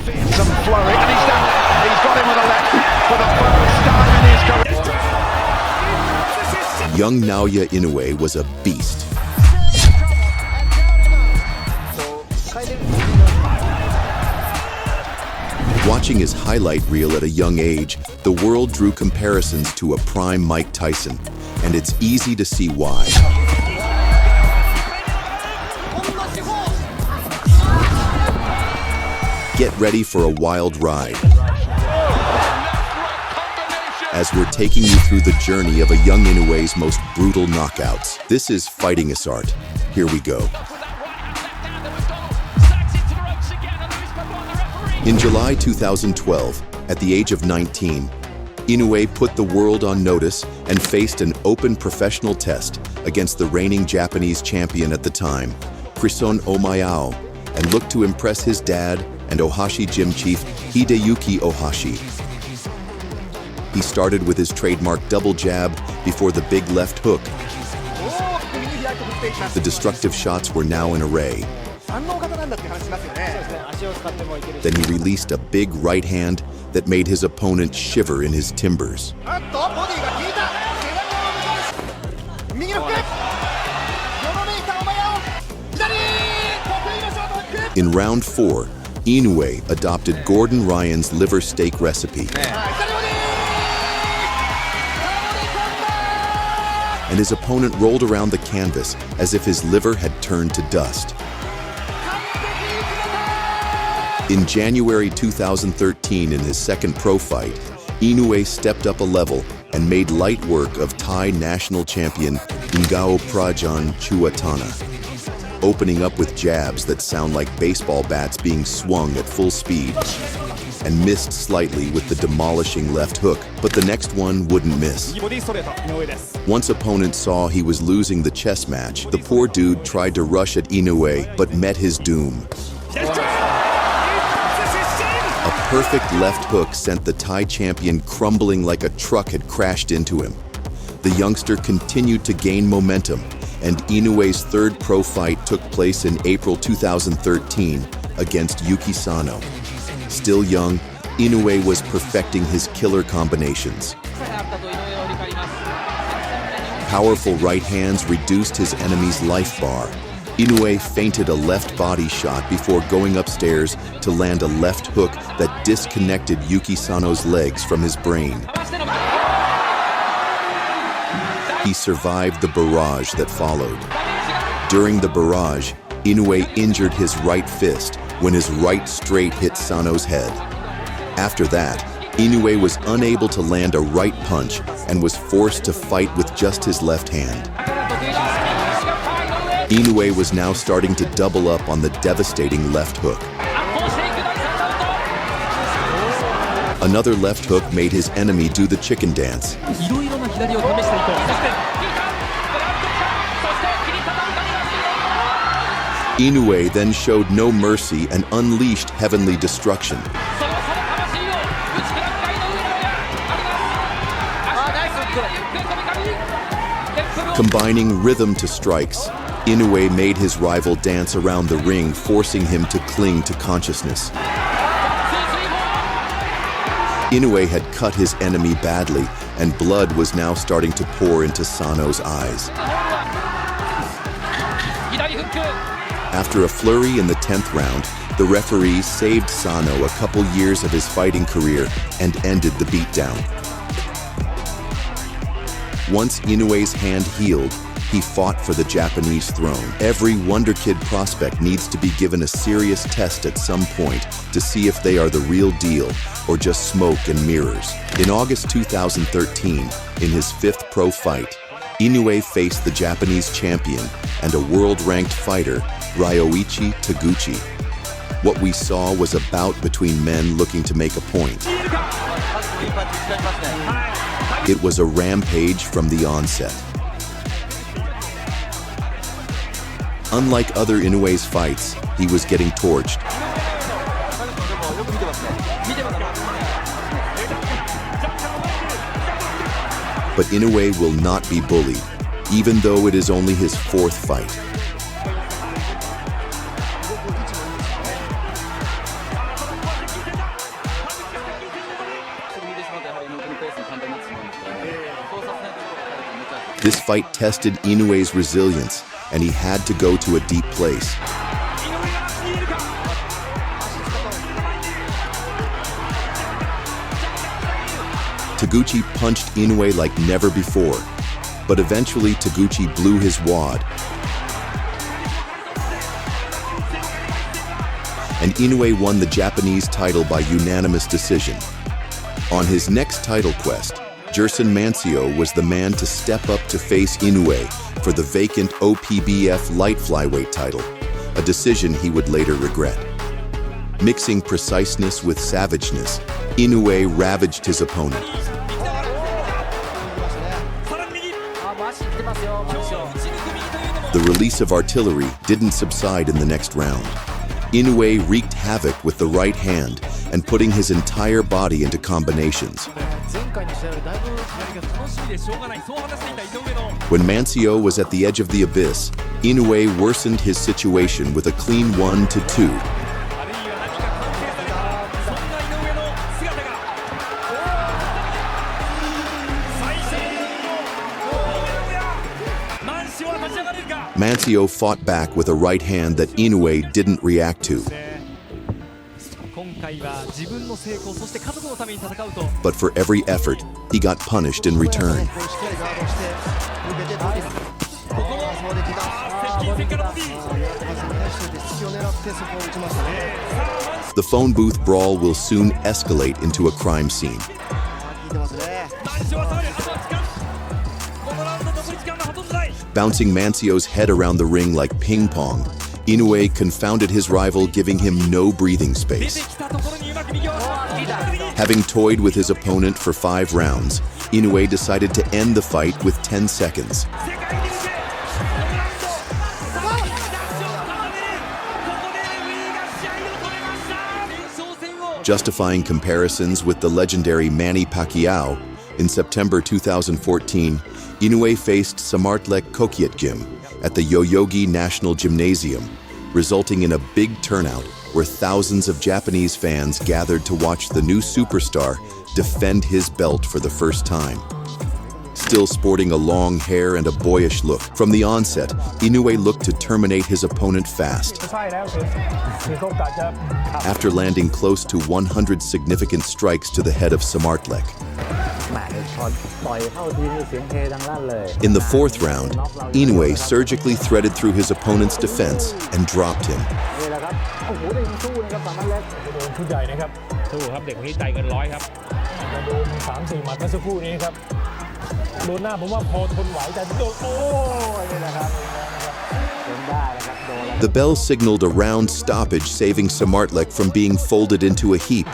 Some flurry, and he's done it. He's got him with a left for the first time in his career. Young Naoya Inoue was a beast. Watching his highlight reel at a young age, the world drew comparisons to a prime Mike Tyson, and it's easy to see why. Get ready for a wild ride, as we're taking you through the journey of a young Inoue's most brutal knockouts. This is Fighting is Art. Here we go. In July 2012, at the age of 19, Inoue put the world on notice and faced an open professional test against the reigning Japanese champion at the time, Krison Omayao, and looked to impress his dad and Ohashi gym chief Hideyuki Ohashi. He started with his trademark double jab before the big left hook. The destructive shots were now an array. Then he released a big right hand that made his opponent shiver in his timbers. In round 4, Inoue adopted Gordon Ryan's liver steak recipe. And his opponent rolled around the canvas as if his liver had turned to dust. In January 2013, in his second pro fight, Inoue stepped up a level and made light work of Thai national champion Ngao Prajan Chuatana, opening up with jabs that sound like baseball bats being swung at full speed, and missed slightly with the demolishing left hook, but the next one wouldn't miss. Once opponent saw he was losing the chess match, the poor dude tried to rush at Inoue, but met his doom. A perfect left hook sent the Thai champion crumbling like a truck had crashed into him. The youngster continued to gain momentum, and Inoue's third pro fight took place in April 2013 against Yuki Sano. Still young, Inoue was perfecting his killer combinations. Powerful right hands reduced his enemy's life bar. Inoue feinted a left body shot before going upstairs to land a left hook that disconnected Yuki Sano's legs from his brain. He survived the barrage that followed. During the barrage, Inoue injured his right fist when his right straight hit Sano's head. After that, Inoue was unable to land a right punch and was forced to fight with just his left hand. Inoue was now starting to double up on the devastating left hook. Another left hook made his enemy do the chicken dance. Inoue then showed no mercy and unleashed heavenly destruction. Combining rhythm to strikes, Inoue made his rival dance around the ring, forcing him to cling to consciousness. Inoue had cut his enemy badly, and blood was now starting to pour into Sano's eyes. After a flurry in the 10th round, the referee saved Sano a couple years of his fighting career and ended the beatdown. Once Inoue's hand healed, he fought for the Japanese throne. Every Wonder Kid prospect needs to be given a serious test at some point to see if they are the real deal or just smoke and mirrors. In August 2013, in his 5th pro fight, Inoue faced the Japanese champion and a world-ranked fighter, Ryoichi Taguchi. What we saw was a bout between men looking to make a point. It was a rampage from the onset. Unlike other Inoue's fights, he was getting torched. But Inoue will not be bullied, even though it is only his 4th fight. This fight tested Inoue's resilience, and he had to go to a deep place. Taguchi punched Inoue like never before, but eventually Taguchi blew his wad. And Inoue won the Japanese title by unanimous decision. On his next title quest, Gerson Mancio was the man to step up to face Inoue for the vacant OPBF light flyweight title, a decision he would later regret. Mixing preciseness with savageness, Inoue ravaged his opponent. The release of artillery didn't subside in the next round. Inoue wreaked havoc with the right hand and putting his entire body into combinations. When Mancio was at the edge of the abyss, Inoue worsened his situation with a clean 1-2. Mancio fought back with a right hand that Inoue didn't react to. But for every effort, he got punished in return. The phone booth brawl will soon escalate into a crime scene. Bouncing Mancio's head around the ring like ping pong, Inoue confounded his rival, giving him no breathing space. Having toyed with his opponent for 5 rounds, Inoue decided to end the fight with 10 seconds. Justifying comparisons with the legendary Manny Pacquiao, in September 2014, Inoue faced Samartlek Koketum at the Yoyogi National Gymnasium, resulting in a big turnout where thousands of Japanese fans gathered to watch the new superstar defend his belt for the first time. Still sporting a long hair and a boyish look, from the onset, Inoue looked to terminate his opponent fast. After landing close to 100 significant strikes to the head of Samartlek. In the 4th round, Inoue surgically threaded through his opponent's defense and dropped him. The bell signaled a round stoppage, saving Samartlek from being folded into a heap.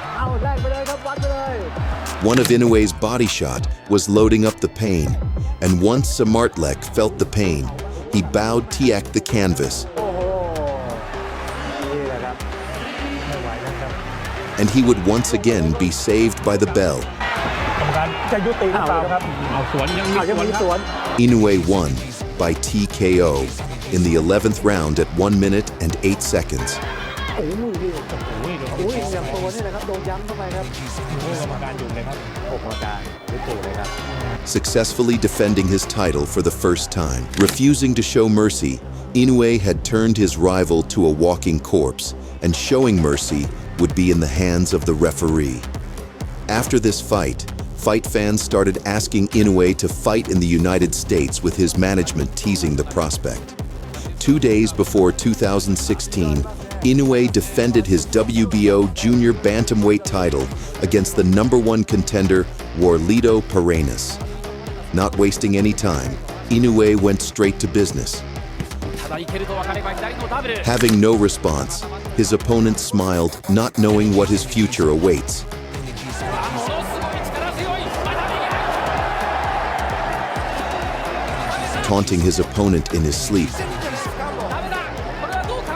One of Inoue's body shot was loading up the pain, and once Samartlek felt the pain, he bowed Tiak the canvas. And he would once again be saved by the bell. Inoue won by TKO in the 11th round at 1 minute and 8 seconds. Successfully defending his title for the first time. Refusing to show mercy, Inoue had turned his rival to a walking corpse, and showing mercy would be in the hands of the referee. After this fight fans started asking Inoue to fight in the United States, with his management teasing the prospect. 2 days before 2016, Inoue defended his WBO junior bantamweight title against the #1 contender, Warlito Paredes. Not wasting any time, Inoue went straight to business. Having no response, his opponent smiled, not knowing what his future awaits. Taunting his opponent in his sleep,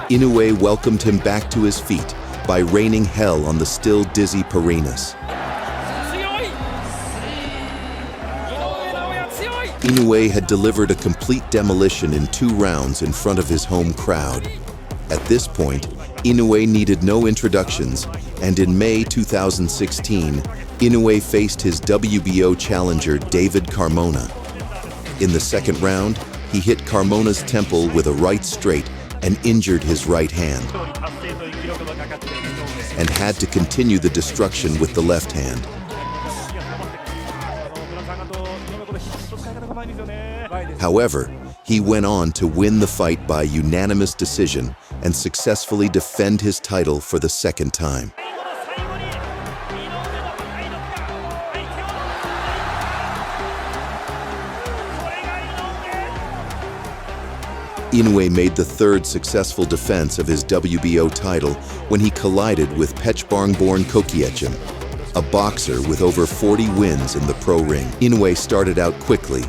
Inoue welcomed him back to his feet by raining hell on the still dizzy Paredes. Inoue had delivered a complete demolition in 2 rounds in front of his home crowd. At this point, Inoue needed no introductions, and in May 2016, Inoue faced his WBO challenger David Carmona. In the second round, he hit Carmona's temple with a right straight and injured his right hand, and had to continue the destruction with the left hand. However, he went on to win the fight by unanimous decision and successfully defend his title for the second time. Inoue made the third successful defense of his WBO title when he collided with Pechbong-born Koketum, a boxer with over 40 wins in the pro ring. Inoue started out quickly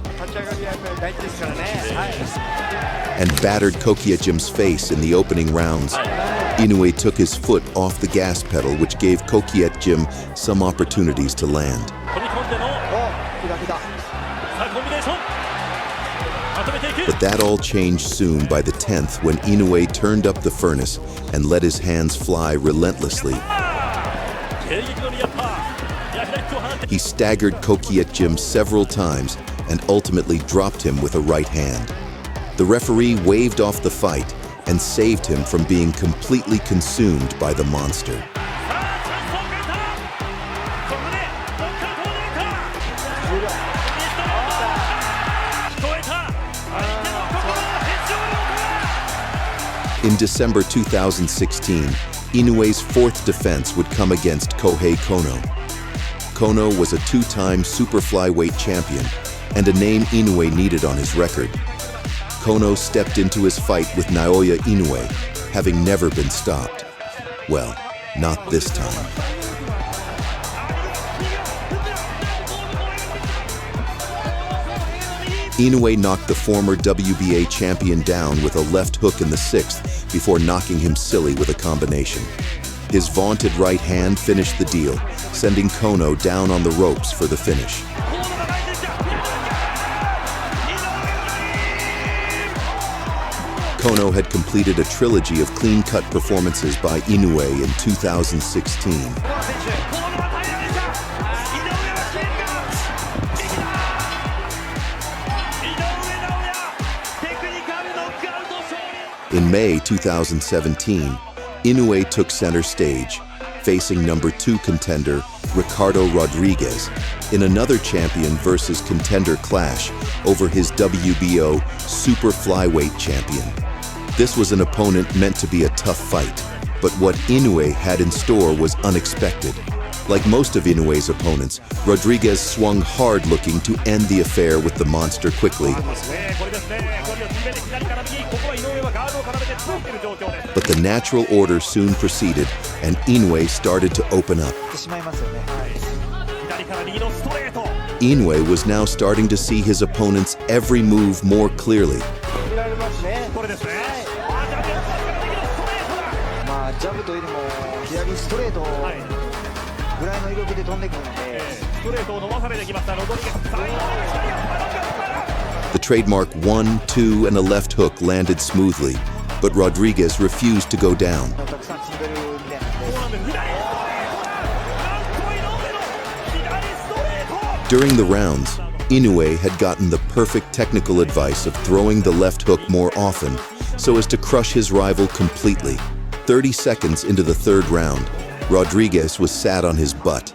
and battered Koketum's face in the opening rounds. Inoue took his foot off the gas pedal, which gave Koketum some opportunities to land. But that all changed soon by the 10th when Inoue turned up the furnace and let his hands fly relentlessly. He staggered Koketum several times and ultimately dropped him with a right hand. The referee waved off the fight and saved him from being completely consumed by the monster. In December 2016, Inoue's fourth defense would come against Kohei Kono. Kono was a two-time super flyweight champion and a name Inoue needed on his record. Kono stepped into his fight with Naoya Inoue, having never been stopped. Well, not this time. Inoue knocked the former WBA champion down with a left hook in the sixth before knocking him silly with a combination. His vaunted right hand finished the deal, sending Kono down on the ropes for the finish. Kono had completed a trilogy of clean-cut performances by Inoue in 2016. In May 2017, Inoue took center stage, facing number 2 contender Ricardo Rodriguez in another champion versus contender clash over his WBO super flyweight champion. This was an opponent meant to be a tough fight, but what Inoue had in store was unexpected. Like most of Inoue's opponents, Rodriguez swung hard looking to end the affair with the monster quickly. But the natural order soon proceeded, and Inoue started to open up. Inoue was now starting to see his opponent's every move more clearly. The trademark 1, 2, and a left hook landed smoothly, but Rodriguez refused to go down. During the rounds, Inoue had gotten the perfect technical advice of throwing the left hook more often so as to crush his rival completely. 30 seconds into the third round, Rodriguez was sat on his butt.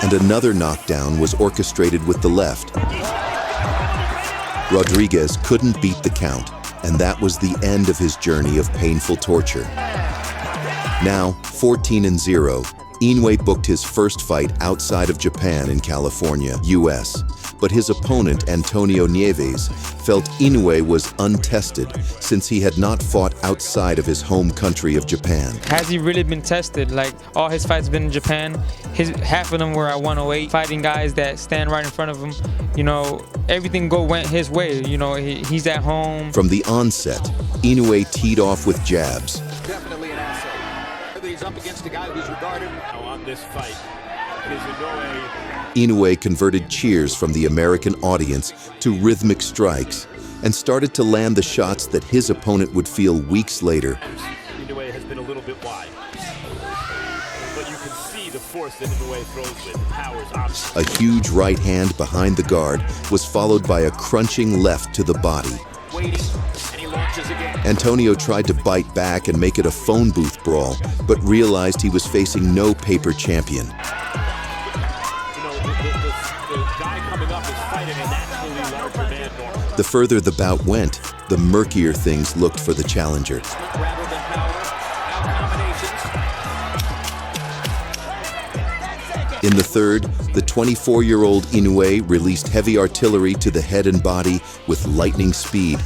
And another knockdown was orchestrated with the left. Rodriguez couldn't beat the count, and that was the end of his journey of painful torture. Now, 14-0, Inoue booked his first fight outside of Japan in California, US. But his opponent, Antonio Nieves, felt Inoue was untested since he had not fought outside of his home country of Japan. Has he really been tested? Like, all his fights been in Japan. Half of them were at 108, fighting guys that stand right in front of him. You know, everything went his way. You know, he's at home. From the onset, Inoue teed off with jabs. Definitely an asset. He's up against a guy who's regarded on this fight. Inoue converted cheers from the American audience to rhythmic strikes and started to land the shots that his opponent would feel weeks later. Inoue has been a little bit wide, but you can see the force that Inoue throws with. Power's option. A huge right hand behind the guard was followed by a crunching left to the body. Waiting, and he launches again. Antonio tried to bite back and make it a phone booth brawl, but realized he was facing no paper champion. You know, the guy coming up is fighting a naturally larger man normally. The further the bout went, the murkier things looked for the challenger. Rather than power, out combinations. In the third, the 24-year-old Inoue released heavy artillery to the head and body with lightning speed. You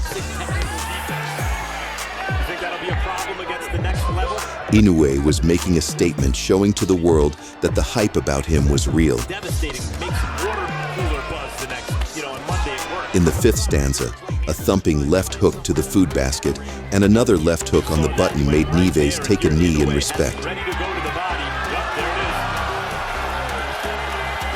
think that'll be a problem against the next level? Inoue was making a statement showing to the world that the hype about him was real. Devastating. Makes water cooler buzz the next, on Monday at work. In the fifth stanza, a thumping left hook to the food basket and another left hook on the button made Nieves take a knee in respect. Ready to go to the body. Yup, there it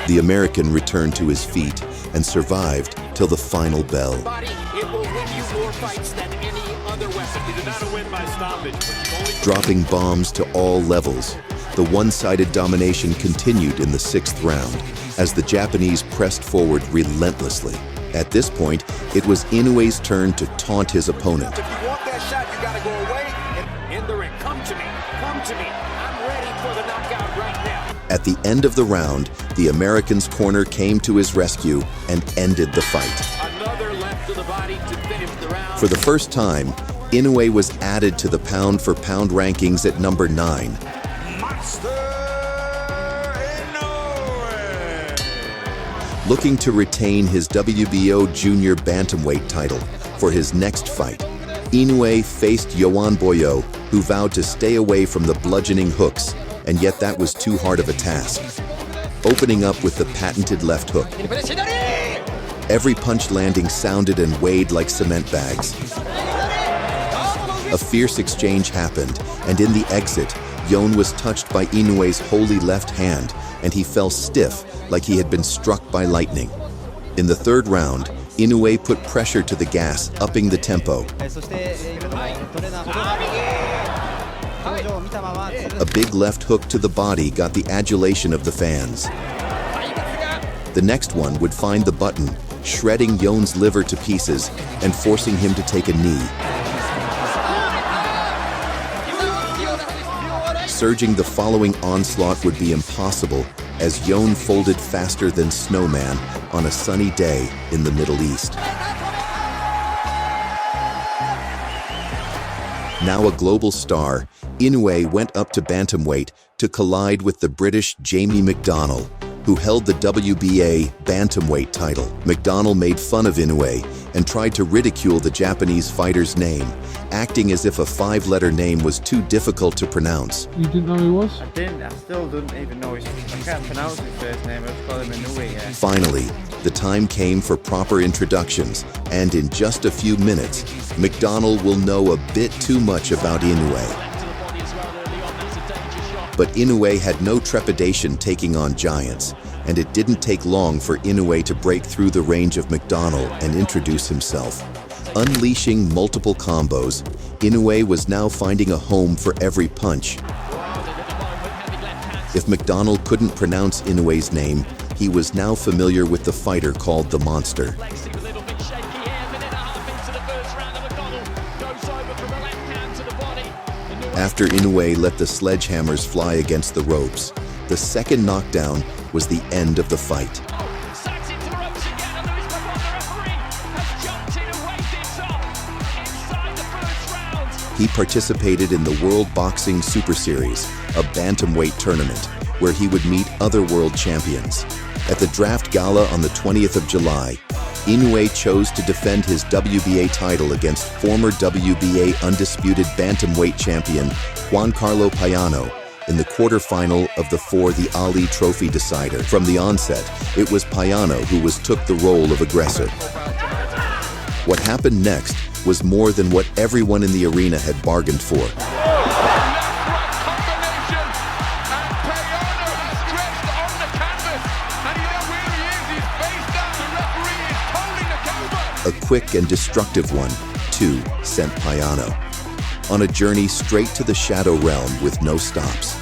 is. The American returned to his feet and survived till the final bell. Body, it will win you more fights than any other weapon. You did not win by stoppage, but you only Dropping bombs to all levels, the one-sided domination continued in the sixth round as the Japanese pressed forward relentlessly. At this point, it was Inoue's turn to taunt his opponent. If you want that shot, you gotta go away and in the ring. Come to me. Come to me. I'm ready for the knockout right now. At the end of the round, the American's corner came to his rescue and ended the fight. Another left to the body to finish the round. For the first time, Inoue was added to the pound-for-pound rankings at number 9. Looking to retain his WBO junior bantamweight title for his next fight, Inoue faced Yoan Boyo, who vowed to stay away from the bludgeoning hooks, and yet that was too hard of a task. Opening up with the patented left hook. Every punch landing sounded and weighed like cement bags. A fierce exchange happened, and in the exit, Yoan was touched by Inoue's holy left hand, and he fell stiff like he had been struck by lightning. In the third round, Inoue put pressure to the gas, upping the tempo. A big left hook to the body got the adulation of the fans. The next one would find the button, shredding Yoan's liver to pieces and forcing him to take a knee. Surging the following onslaught would be impossible, as Yoan folded faster than snowman on a sunny day in the Middle East. Now a global star, Inoue went up to bantamweight to collide with the British Jamie McDonnell, who held the WBA bantamweight title. McDonnell made fun of Inoue and tried to ridicule the Japanese fighter's name, acting as if a 5-letter name was too difficult to pronounce. You didn't know who he was? I didn't. I still don't even know his. I can't pronounce his first name. I just call him Inoue. Yeah. Finally, the time came for proper introductions, and in just a few minutes, McDonnell will know a bit too much about Inoue. But Inoue had no trepidation taking on giants, and it didn't take long for Inoue to break through the range of McDonnell and introduce himself. Unleashing multiple combos, Inoue was now finding a home for every punch. If McDonnell couldn't pronounce Inoue's name, he was now familiar with the fighter called the Monster. After Inoue let the sledgehammers fly against the ropes, the second knockdown was the end of the fight. He participated in the World Boxing Super Series, a bantamweight tournament, where he would meet other world champions. At the draft gala on the 20th of July, Inoue chose to defend his WBA title against former WBA undisputed bantamweight champion Juan Carlo Payano in the quarterfinal of the For the Ali Trophy decider. From the onset, it was Payano who took the role of aggressor. What happened next was more than what everyone in the arena had bargained for. A quick and destructive one, too, sent Payano on a journey straight to the shadow realm with no stops.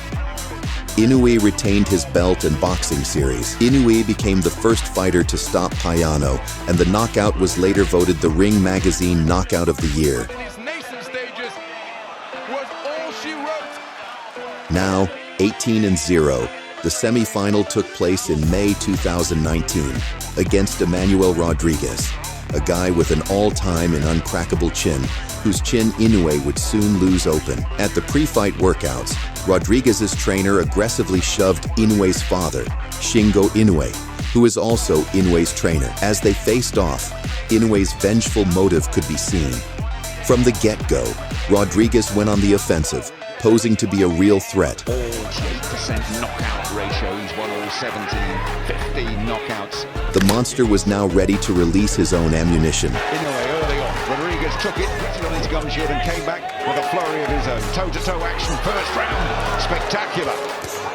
Inoue retained his belt and boxing series. Inoue became the first fighter to stop Payano, and the knockout was later voted the Ring Magazine Knockout of the Year. Now, 18-0, the semifinal took place in May 2019 against Emmanuel Rodriguez, a guy with an all-time and uncrackable chin, whose chin Inoue would soon lose open. At the pre-fight workouts, Rodriguez's trainer aggressively shoved Inoue's father, Shingo Inoue, who is also Inoue's trainer. As they faced off, Inoue's vengeful motive could be seen. From the get-go, Rodriguez went on the offensive, posing to be a real threat. All 8% knockout ratio. He's won all 17, 15 knockouts. The monster was now ready to release his own ammunition. Inoue early on. Rodriguez took it, put it on his gum shield and came back with a flurry of his own. Toe-to-toe action, first round. Spectacular.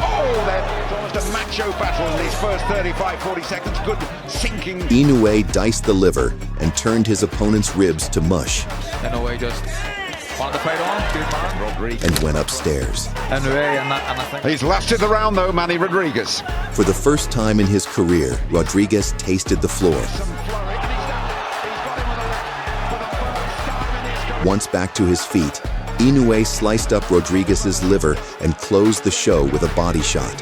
Oh, they're almost a macho battle in these first 35, 40 seconds. Good sinking. Inoue diced the liver and turned his opponent's ribs to mush. Inoue just wanted to fight on. Good man. Rodriguez. And went upstairs. Inoue, and I think He's lasted the round though, Manny Rodriguez. For the first time in his career, Rodriguez tasted the floor. Once back to his feet, Inoue sliced up Rodriguez's liver and closed the show with a body shot.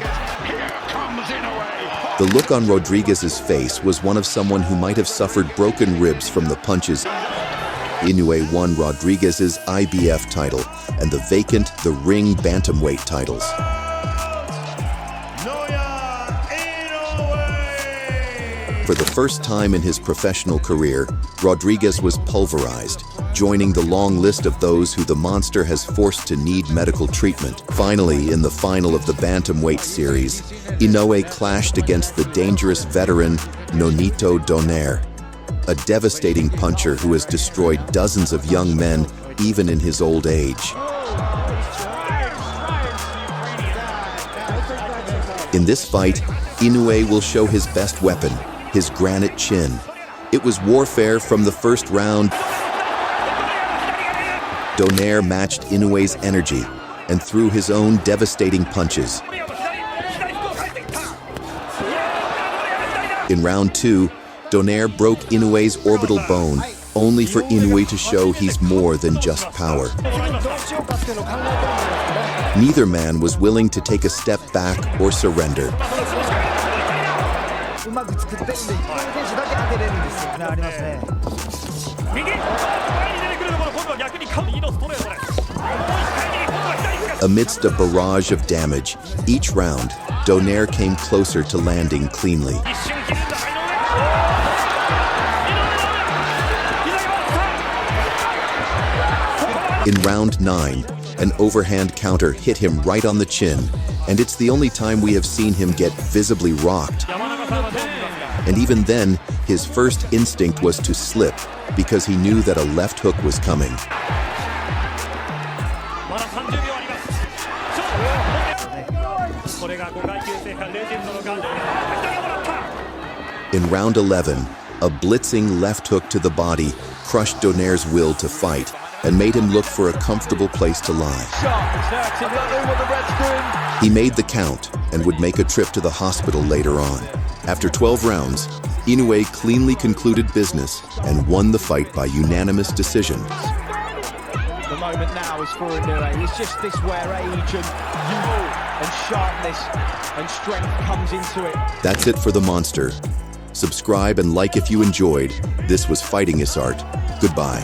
The look on Rodriguez's face was one of someone who might have suffered broken ribs from the punches. Inoue won Rodriguez's IBF title and the vacant The Ring Bantamweight titles. For the first time in his professional career, Rodriguez was pulverized, joining the long list of those who the monster has forced to need medical treatment. Finally, in the final of the Bantamweight series, Inoue clashed against the dangerous veteran Nonito Donaire, a devastating puncher who has destroyed dozens of young men even in his old age. In this fight, Inoue will show his best weapon, his granite chin. It was warfare from the first round. Donaire matched Inoue's energy and threw his own devastating punches. In round two, Donaire broke Inoue's orbital bone, only for Inoue to show he's more than just power. Neither man was willing to take a step back or surrender. Amidst a barrage of damage, each round, Donaire came closer to landing cleanly. In round 9, an overhand counter hit him right on the chin, and it's the only time we have seen him get visibly rocked. And even then, his first instinct was to slip, because he knew that a left hook was coming. In round 11, a blitzing left hook to the body crushed Donaire's will to fight and made him look for a comfortable place to lie. He made the count and would make a trip to the hospital later on. After 12 rounds, Inoue cleanly concluded business and won the fight by unanimous decision. The moment now is for Inoue. It's just this where age and sharpness and strength comes into it. That's it for the monster. Subscribe and like if you enjoyed. This was Fighting Is Art. Goodbye.